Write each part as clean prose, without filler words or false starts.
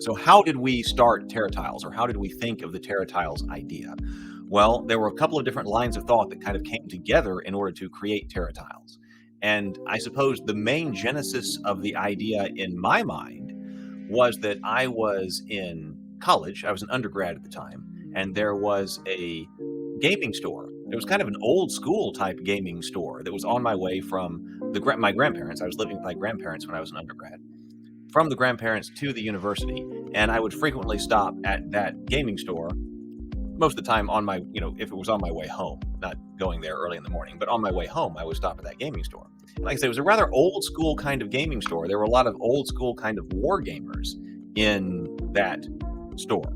So how did we start TerraTiles, or how did we think of the TerraTiles idea? Well, there were a couple of different lines of thought that kind of came together in order to create TerraTiles. And I suppose the main genesis of the idea in my mind was that I was in college. I was an undergrad at the time, and there was a gaming store. It was kind of an old school type gaming store that was on my way from my grandparents. I was living with my grandparents when I was an undergrad, from the grandparents to the university, and I would frequently stop at that gaming store most of the time on my, if it was on my way home, not going there early in the morning, but on my way home, I would stop at that gaming store. Like I said, it was a rather old school kind of gaming store. There were a lot of old school kind of war gamers in that store.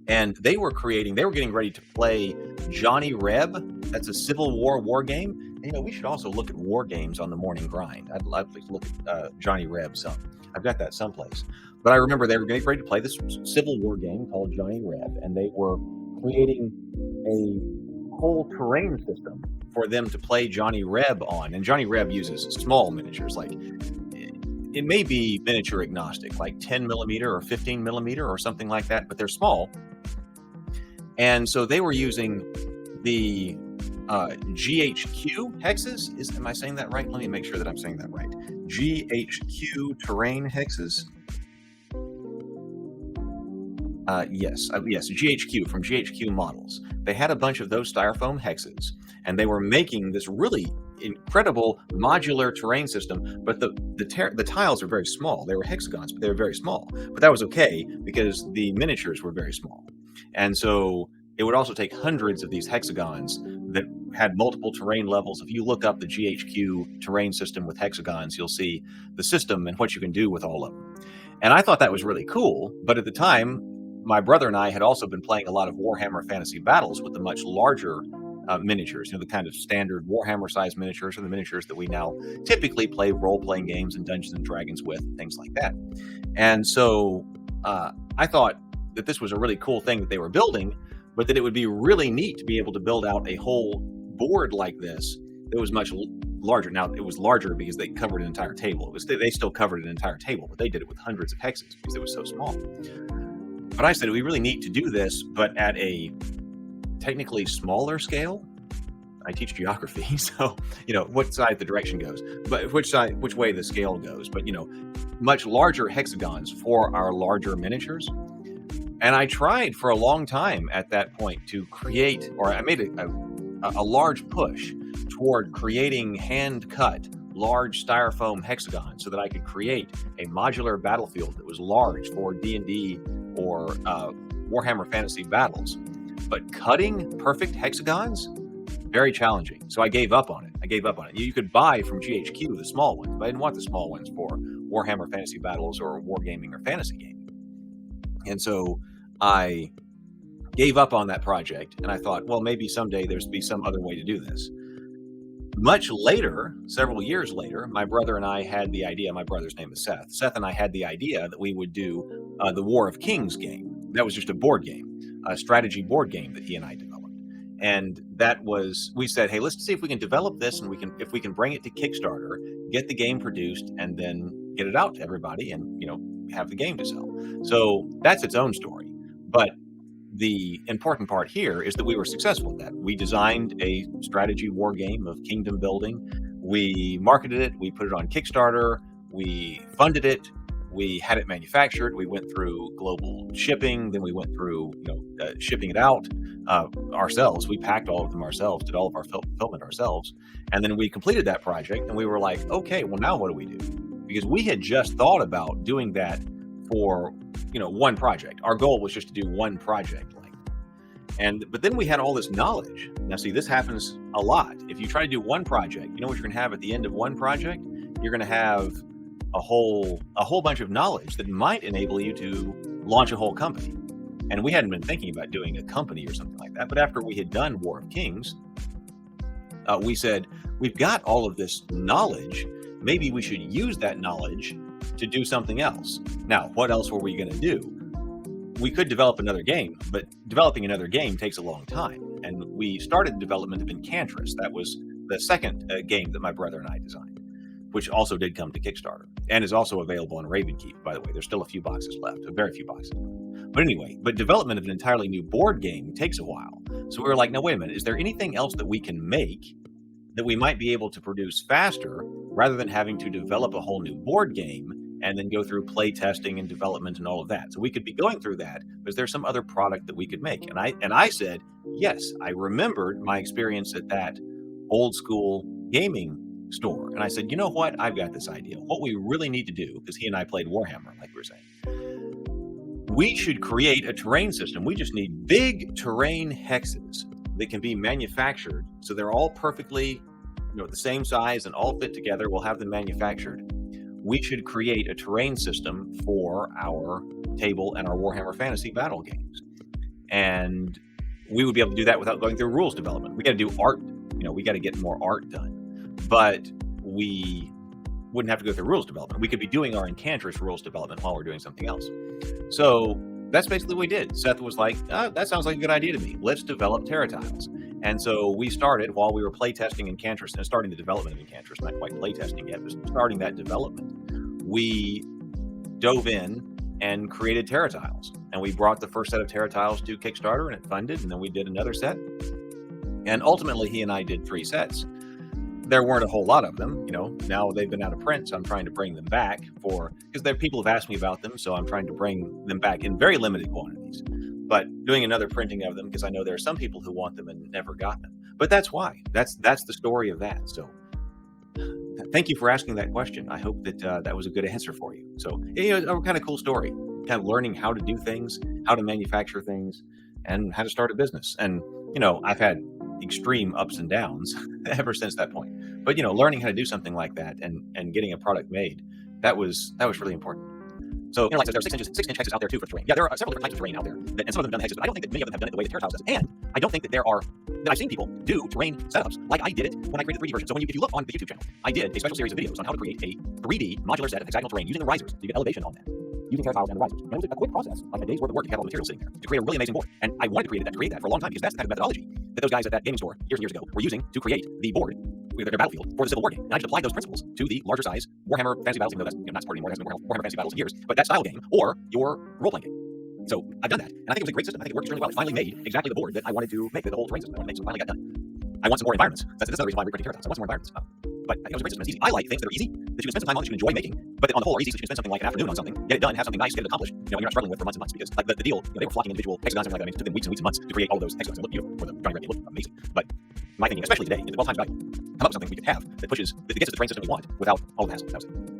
And they were getting ready to play Johnny Reb. That's a Civil War game. And, we should also look at war games on the morning grind. I'd love to look at Johnny Reb some. I've got that someplace. But I remember they were getting ready to play this Civil War game called Johnny Reb, and they were creating a whole terrain system for them to play Johnny Reb on. And Johnny Reb uses small miniatures, like it may be miniature agnostic, like 10 millimeter or 15 millimeter or something like that, but they're small. And so they were using the GHQ hexes. Am I saying that right? Let me make sure that I'm saying that right. GHQ terrain hexes. Yes, GHQ, from GHQ Models. They had a bunch of those styrofoam hexes, and they were making this really incredible modular terrain system. But the tiles are very small. They were hexagons, but they were very small. But that was okay because the miniatures were very small. And so it would also take hundreds of these hexagons that had multiple terrain levels. If you look up the GHQ terrain system with hexagons, you'll see the system and what you can do with all of them. And I thought that was really cool. But at the time, my brother and I had also been playing a lot of Warhammer Fantasy Battles with the much larger miniatures, the kind of standard Warhammer size miniatures, or the miniatures that we now typically play role-playing games and Dungeons and Dragons with, things like that. And so I thought that this was a really cool thing that they were building, but that it would be really neat to be able to build out a whole board like this that was much larger. Now, it was larger because they covered an entire table. They still covered an entire table, but they did it with hundreds of hexes because it was so small. But I said, we really need to do this, but at a technically smaller scale. I teach geography, so what side the direction goes, but which way the scale goes. But much larger hexagons for our larger miniatures. And I tried for a long time at that point to create, or I made a large push toward creating hand-cut large styrofoam hexagons so that I could create a modular battlefield that was large for D&D or Warhammer Fantasy Battles. But cutting perfect hexagons, very challenging. So I gave up on it. You could buy from GHQ the small ones, but I didn't want the small ones for Warhammer Fantasy Battles or wargaming or fantasy gaming. And so I gave up on that project, and I thought, well, maybe someday there's be some other way to do this. Much later, several years later, my brother and I had the idea. My brother's name is Seth. Seth and I had the idea that we would do the War of Kings game. That was just a board game, a strategy board game that he and I developed. And we said, hey, let's see if we can develop this, and if we can bring it to Kickstarter, get the game produced, and then get it out to everybody, and have the game to sell. So that's its own story. But the important part here is that we were successful at that. We designed a strategy war game of kingdom building. We marketed it. We put it on Kickstarter. We funded it. We had it manufactured. We went through global shipping. Then we went through, shipping it out ourselves. We packed all of them ourselves, did all of our fulfillment ourselves. And then we completed that project, and we were like, okay, well, now what do we do? Because we had just thought about doing that for, one project. Our goal was just to do one project. But then we had all this knowledge. Now, see, this happens a lot. If you try to do one project, you know what you're going to have at the end of one project? You're going to have a whole bunch of knowledge that might enable you to launch a whole company. And we hadn't been thinking about doing a company or something like that. But after we had done War of Kings, we said, we've got all of this knowledge. Maybe we should use that knowledge to do something else. Now, what else were we going to do? We could develop another game, but developing another game takes a long time. And we started development of Enchantress. That was the second game that my brother and I designed, which also did come to Kickstarter. and is also available on Raven Keep, by the way. There's still a few boxes left, a very few boxes. But anyway, development of an entirely new board game takes a while. So we were like, no, wait a minute, is there anything else that we can make that we might be able to produce faster rather than having to develop a whole new board game and then go through play testing and development and all of that? So we could be going through that, but is there some other product that we could make? And I said, yes, I remembered my experience at that old school gaming store. And I said, you know what? I've got this idea. What we really need to do, because he and I played Warhammer, like we were saying, we should create a terrain system. We just need big terrain hexes that can be manufactured. So they're all perfectly, the same size and all fit together. We'll have them manufactured. We should create a terrain system for our table and our Warhammer Fantasy battle games. And we would be able to do that without going through rules development. We got to do art, we got to get more art done. But we wouldn't have to go through rules development. We could be doing our Enchantress rules development while we're doing something else. So that's basically what we did. Seth was like, that sounds like a good idea to me. Let's develop TerraTiles. And so we started while we were playtesting Enchantress and starting the development of Enchantress, not quite playtesting yet, but starting that development. We dove in and created TerraTiles. And we brought the first set of TerraTiles to Kickstarter and it funded, and then we did another set. And ultimately, he and I did 3 sets. There weren't a whole lot of them, now they've been out of print, so I'm trying to bring them back because people have asked me about them, so I'm trying to bring them back in very limited quantities, but doing another printing of them because I know there are some people who want them and never got them. But that's why. That's the story of that. So thank you for asking that question. I hope that that was a good answer for you. So, a kind of cool story, kind of learning how to do things, how to manufacture things, and how to start a business. And, I've had extreme ups and downs ever since that point. But learning how to do something like that and getting a product made, that was really important. So like there are 6-inch hexes out there too for terrain. Yeah, there are several different types of terrain out there, and some of them have done the hexes, but I don't think that many of them have done it the way that TerraTiles does. And I don't think that I've seen people do terrain setups like I did it when I created the 3D version. So if you look on the YouTube channel, I did a special series of videos on how to create a 3D modular set of hexagonal terrain using the risers to get elevation on that, using TerraTiles and the risers. And it was a quick process, like a day's worth of work to have all the materials sitting there to create a really amazing board. And I wanted to create that for a long time because that's the kind of methodology that those guys at that gaming store years and years ago were using to create the board, their battlefield for the Civil War game. And I just applied those principles to the larger size Warhammer Fantasy Battles, even though that's not supported anymore. It hasn't been Warhammer Fantasy Battles in years, but that style game or your role-playing game. So I've done that, and I think it was a great system. I think it worked extremely well. It finally made exactly the board that I wanted to make, the whole terrain system I wanted to make, so it finally got done. I want some more environments. That's another reason why I'm reprinting TerraTiles. I want some more environments. But it was a great system. It's easy. I like things that are easy, that you can spend some time on, that you can enjoy making, but that on the whole are easy, so you can spend something like an afternoon on something, get it done, have something nice, get it accomplished. You're not struggling with for months and months because like the deal, they were flocking individual hexagons and like that. I mean, it took them weeks and weeks and months to create all of those hexagons. They look beautiful for the drawing record. They look amazing. But my thinking, especially today, is that 12 times value, come up with something we could have that pushes, that gets us the terrain system we want without all the hassle. That was it.